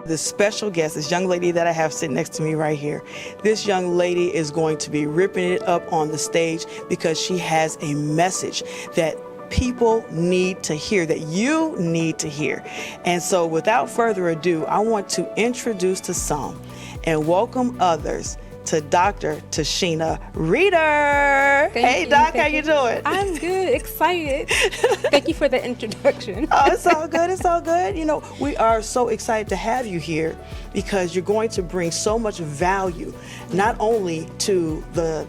This special guest, this young lady that I have sitting next to me right here, this young lady is going to be ripping it up on the stage because she has a message that people need to hear, that you need to hear. And so without further ado, I want to introduce to some and welcome others to Dr. Tashina Reeder. Hey, Doc, how you doing? I'm good, excited. Thank you for the introduction. Oh, it's all good, it's all good. You know, we are so excited to have you here because you're going to bring so much value, not only to the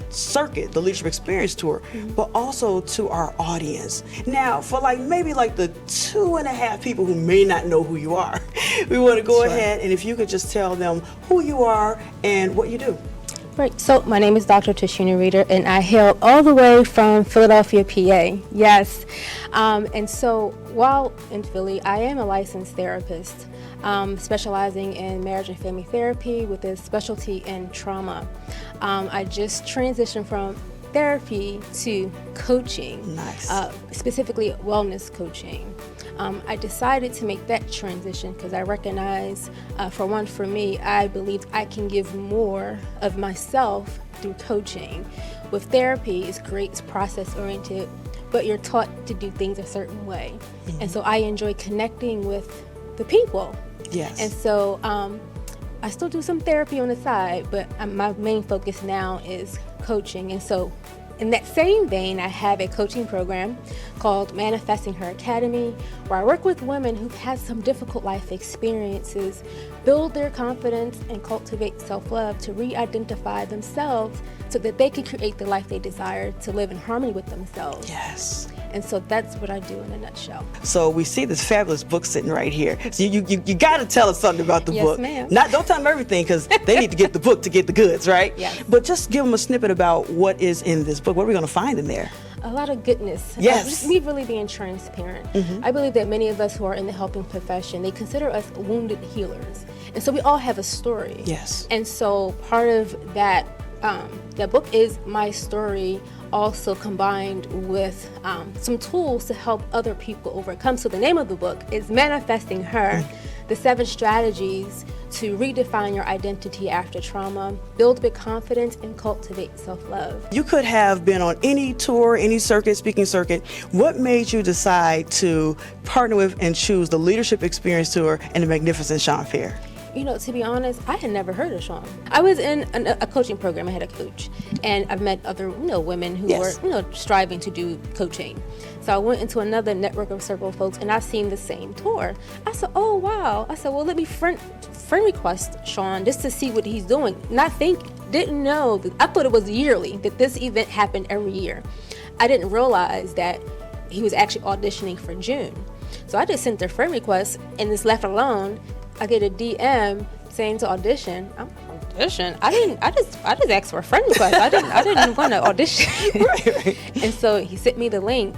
circuit, the Leadership Experience Tour, but also to our audience. Now, for maybe the 2.5 people who may not know who you are, we want to go ahead and if you could just tell them who you are and what you do. Right, so my name is Dr. Tashina Reeder, and I hail all the way from Philadelphia, PA. Yes, and so while in Philly, I am a licensed therapist, specializing in marriage and family therapy with a specialty in trauma. I just transitioned from therapy to coaching, Nice. Specifically wellness coaching. I decided to make that transition because I recognize, for me, I believe I can give more of myself through coaching. With therapy, it's great, it's process-oriented, but you're taught to do things a certain way. And so I enjoy connecting with the people. Yes. And so I still do some therapy on the side, but my main focus now is coaching. And so in that same vein, I have a coaching program called Manifesting Her Academy, where I work with women who've had some difficult life experiences, build their confidence, and cultivate self-love to re-identify themselves so that they can create the life they desire to live in harmony with themselves. Yes. And so that's what I do in a nutshell. So we see this fabulous book sitting right here. So you got to tell us something about the book. Yes, ma'am. Don't tell them everything because they need to get the book to get the goods, right? Yes. But just give them a snippet about what is in this book. What are we going to find in there? A lot of goodness. Yes. Just me really being transparent. I believe that many of us who are in the helping profession, they consider us wounded healers. And so we all have a story. Yes. And so part of that, the book is my story, also combined with some tools to help other people overcome. So the name of the book is Manifesting Her, the 7 strategies to redefine your identity after trauma, build big confidence, and cultivate self-love. You could have been on any tour, any circuit, speaking circuit. What made you decide to partner with and choose the Leadership Experience Tour and the Magnificent Sean Fair? You know, to be honest, I had never heard of Sean. I was in a coaching program. I had a coach, and I've met other, women who Yes. were, striving to do coaching. So I went into another network of circle folks, and I've seen the same tour. I said, oh wow. I said, well, let me friend request Sean just to see what he's doing. Didn't know. I thought it was yearly, that this event happened every year. I didn't realize that he was actually auditioning for June. So I just sent a friend request and just left alone. I get a DM saying to audition. Audition? I just asked for a friend request. I didn't want to audition. Right. And so he sent me the link,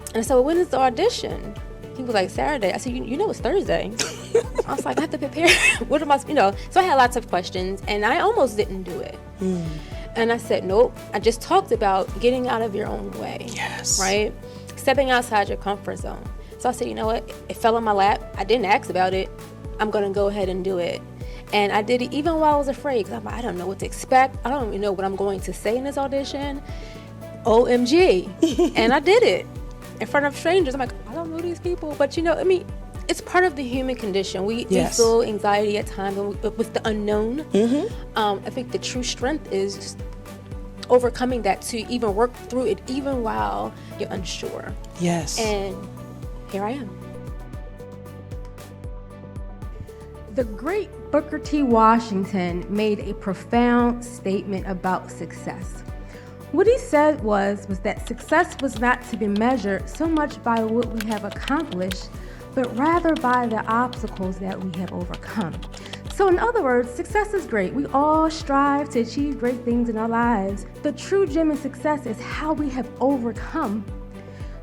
and I said, well, when is the audition? He was like, Saturday. I said, you know it's Thursday. I was like, I have to prepare. What am I, So I had lots of questions, and I almost didn't do it. And I said, nope. I just talked about getting out of your own way. Yes. Right? Stepping outside your comfort zone. So I said, you know what? It fell in my lap. I didn't ask about it. I'm going to go ahead and do it. And I did it even while I was afraid, because I'm like, I don't know what to expect. I don't even know what I'm going to say in this audition. OMG. And I did it in front of strangers. I'm like, I don't know these people. But it's part of the human condition. We feel anxiety at times with the unknown. I think the true strength is just overcoming that to even work through it even while you're unsure. Yes. And here I am. The great Booker T. Washington made a profound statement about success. What he said was that success was not to be measured so much by what we have accomplished, but rather by the obstacles that we have overcome. So in other words, success is great. We all strive to achieve great things in our lives. The true gem in success is how we have overcome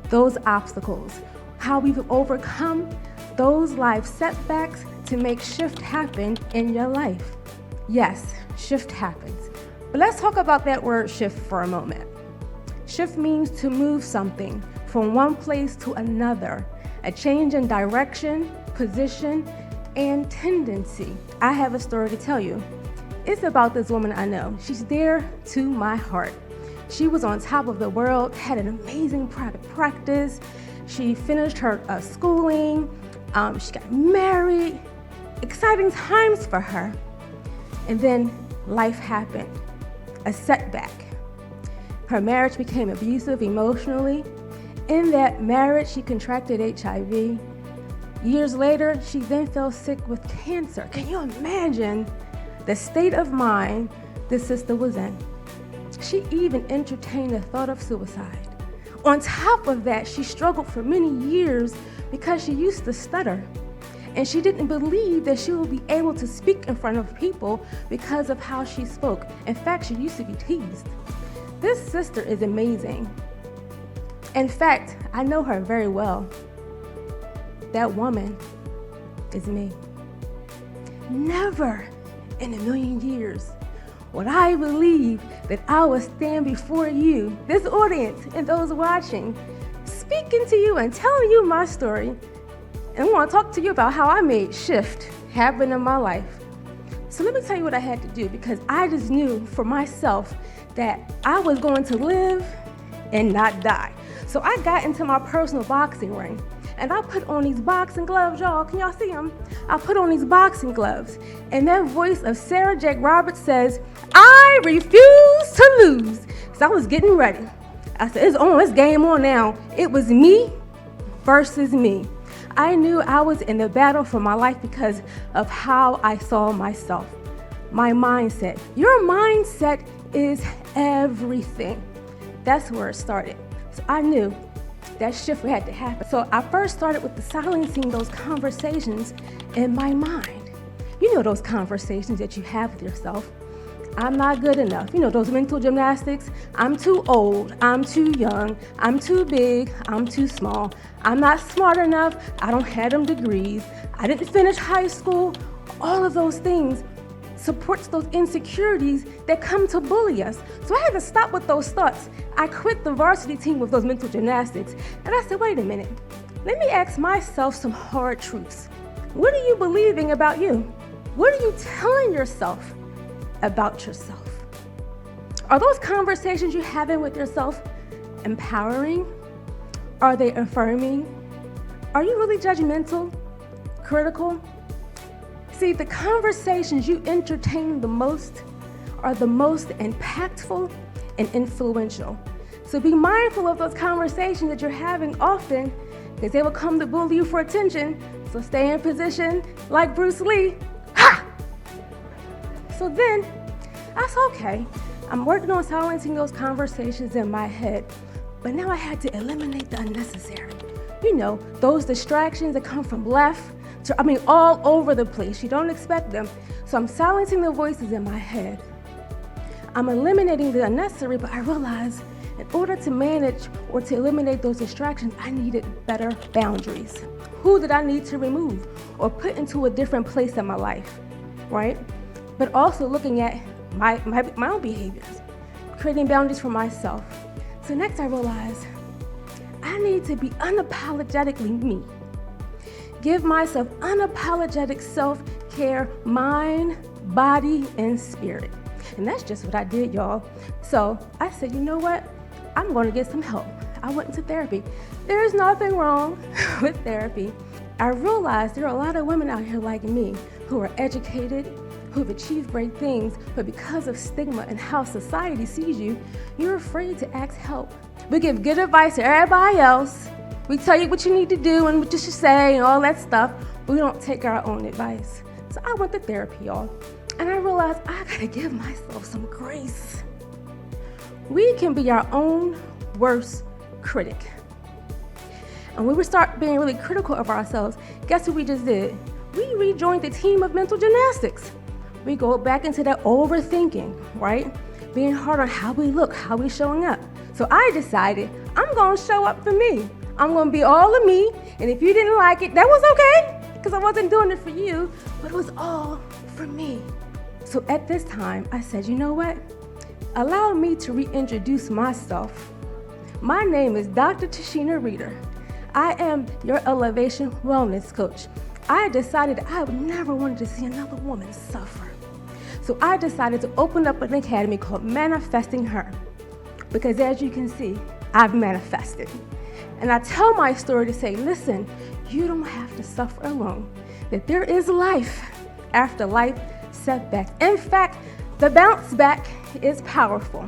those obstacles, how we've overcome those life setbacks to make shift happen in your life. Yes, shift happens. But let's talk about that word shift for a moment. Shift means to move something from one place to another, a change in direction, position, and tendency. I have a story to tell you. It's about this woman I know. She's dear to my heart. She was on top of the world, had an amazing private practice. She finished her schooling. She got married. Exciting times for her. And then life happened, a setback. Her marriage became abusive emotionally. In that marriage, she contracted HIV. Years later, she then fell sick with cancer. Can you imagine the state of mind this sister was in? She even entertained the thought of suicide. On top of that, she struggled for many years because she used to stutter. And she didn't believe that she would be able to speak in front of people because of how she spoke. In fact, she used to be teased. This sister is amazing. In fact, I know her very well. That woman is me. Never in a million years would I believe that I would stand before you, this audience, and those watching, speaking to you and telling you my story. And I want to talk to you about how I made shift happen in my life. So let me tell you what I had to do, because I just knew for myself that I was going to live and not die. So I got into my personal boxing ring, and I put on these boxing gloves, y'all. Can y'all see them? I put on these boxing gloves, and that voice of Sarah Jake Roberts says, "I refuse to lose." So I was getting ready. I said, it's on, it's game on now. It was me versus me. I knew I was in the battle for my life because of how I saw myself. My mindset. Your mindset is everything. That's where it started. So I knew that shift had to happen. So I first started with the silencing those conversations in my mind. You know those conversations that you have with yourself. I'm not good enough. You know those mental gymnastics. I'm too old. I'm too young. I'm too big. I'm too small. I'm not smart enough. I don't have them degrees. I didn't finish high school. All of those things supports those insecurities that come to bully us. So I had to stop with those thoughts. I quit the varsity team with those mental gymnastics. And I said, wait a minute. Let me ask myself some hard truths. What are you believing about you? What are you telling yourself about yourself? Are those conversations you're having with yourself empowering? Are they affirming? Are you really judgmental, critical? See, the conversations you entertain the most are the most impactful and influential. So be mindful of those conversations that you're having often, because they will come to bully you for attention. So stay in position like Bruce Lee. Ha! So then, that's okay. I'm working on silencing those conversations in my head. But now I had to eliminate the unnecessary. You know, those distractions that come from left to, all over the place. You don't expect them. So I'm silencing the voices in my head. I'm eliminating the unnecessary, but I realized in order to manage or to eliminate those distractions, I needed better boundaries. Who did I need to remove or put into a different place in my life, right? But also looking at my own behaviors, creating boundaries for myself. So next I realized I need to be unapologetically me. Give myself unapologetic self-care, mind, body, and spirit. And that's just what I did, y'all. So I said, you know what? I'm going to get some help. I went into therapy. There is nothing wrong with therapy. I realized there are a lot of women out here like me who are educated, who have achieved great things, but because of stigma and how society sees you, you're afraid to ask help. We give good advice to everybody else. We tell you what you need to do and what you should say and all that stuff, but we don't take our own advice. So I went to therapy, y'all, and I realized I gotta give myself some grace. We can be our own worst critic. And when we start being really critical of ourselves, guess what we just did? We rejoined the team of mental gymnastics. We go back into that overthinking, right? Being hard on how we look, how we showing up. So I decided I'm gonna show up for me. I'm gonna be all of me, and if you didn't like it, that was okay, because I wasn't doing it for you, but it was all for me. So at this time, I said, you know what? Allow me to reintroduce myself. My name is Dr. Tashina Reeder. I am your Elevation Wellness Coach. I decided I would never want to see another woman suffer. So I decided to open up an academy called Manifesting Her. Because as you can see, I've manifested. And I tell my story to say, listen, you don't have to suffer alone. That there is life after life setbacks. In fact, the bounce back is powerful.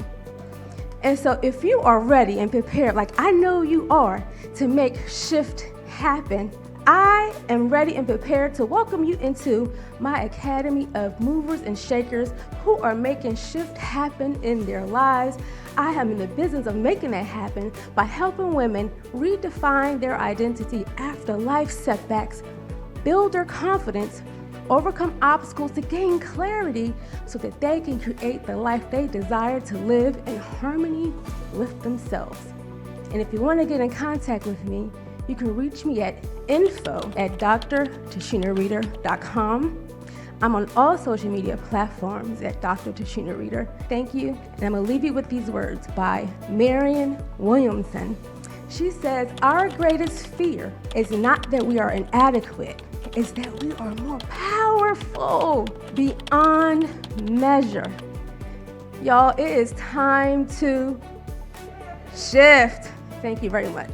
And so if you are ready and prepared, like I know you are, to make shift happen, I am ready and prepared to welcome you into my academy of movers and shakers who are making shift happen in their lives. I am in the business of making that happen by helping women redefine their identity after life setbacks, build their confidence, overcome obstacles to gain clarity so that they can create the life they desire to live in harmony with themselves. And if you want to get in contact with me, you can reach me at info@drtashinareader.com. I'm on all social media platforms at Dr. Tashina Reader. Thank you, and I'm going to leave you with these words by Marianne Williamson. She says, our greatest fear is not that we are inadequate, it's that we are more powerful beyond measure. Y'all, it is time to shift. Thank you very much.